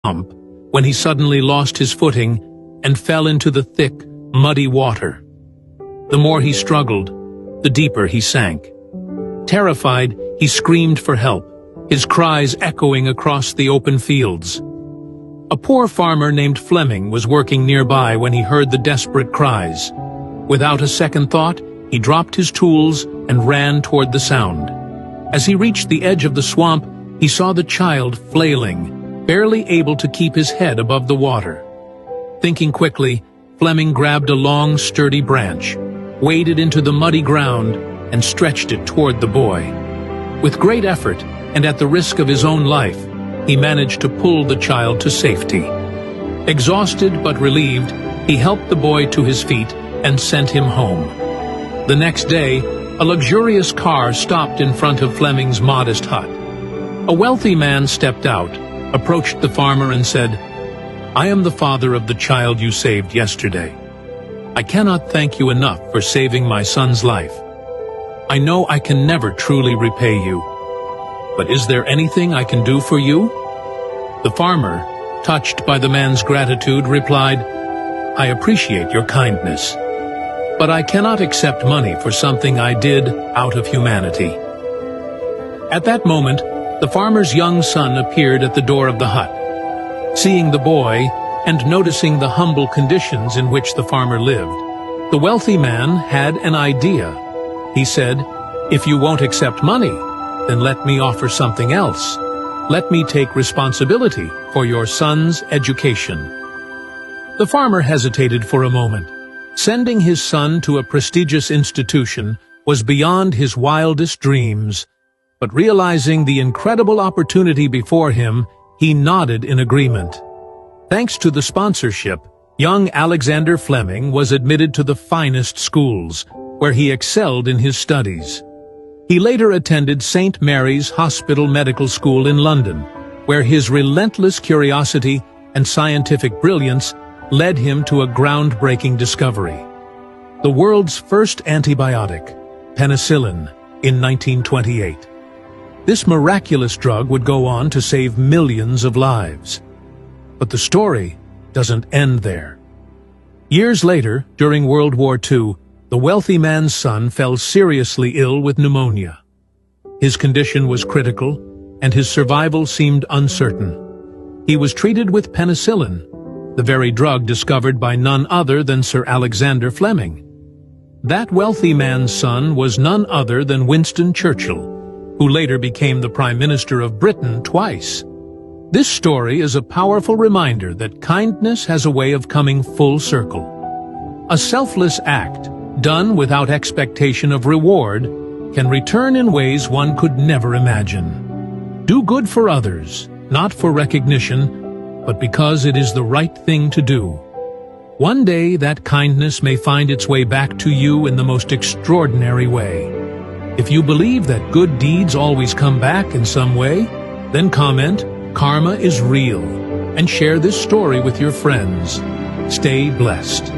hump when he suddenly lost his footing and fell into the thick, muddy water. The more he struggled, the deeper he sank. Terrified, he screamed for help, his cries echoing across the open fields. A poor farmer named Fleming was working nearby when he heard the desperate cries. Without a second thought, he dropped his tools and ran toward the sound. As he reached the edge of the swamp, he saw the child flailing, barely able to keep his head above the water. Thinking quickly, Fleming grabbed a long, sturdy branch, waded into the muddy ground, and stretched it toward the boy. With great effort, and at the risk of his own life, he managed to pull the child to safety. Exhausted but relieved, he helped the boy to his feet and sent him home. The next day, a luxurious car stopped in front of Fleming's modest hut. A wealthy man stepped out, approached the farmer and said, "I am the father of the child you saved yesterday. I cannot thank you enough for saving my son's life. I know I can never truly repay you. But is there anything I can do for you?" The farmer, touched by the man's gratitude, replied, "I appreciate your kindness, but I cannot accept money for something I did out of humanity." At that moment, the farmer's young son appeared at the door of the hut. Seeing the boy, and noticing the humble conditions in which the farmer lived, the wealthy man had an idea. He said, "If you won't accept money, then let me offer something else. Let me take responsibility for your son's education." The farmer hesitated for a moment. Sending his son to a prestigious institution was beyond his wildest dreams, but realizing the incredible opportunity before him, he nodded in agreement. Thanks to the sponsorship, young Alexander Fleming was admitted to the finest schools, where he excelled in his studies. He later attended St. Mary's Hospital Medical School in London, where his relentless curiosity and scientific brilliance led him to a groundbreaking discovery: the world's first antibiotic, penicillin, in 1928. This miraculous drug would go on to save millions of lives. But the story doesn't end there. Years later, during World War II, the wealthy man's son fell seriously ill with pneumonia. His condition was critical, and his survival seemed uncertain. He was treated with penicillin, the very drug discovered by none other than Sir Alexander Fleming. That wealthy man's son was none other than Winston Churchill, who later became the Prime Minister of Britain twice. This story is a powerful reminder that kindness has a way of coming full circle. A selfless act, done without expectation of reward, can return in ways one could never imagine. Do good for others, not for recognition, but because it is the right thing to do. One day that kindness may find its way back to you in the most extraordinary way. If you believe that good deeds always come back in some way, then comment, "Karma is real," and share this story with your friends. Stay blessed.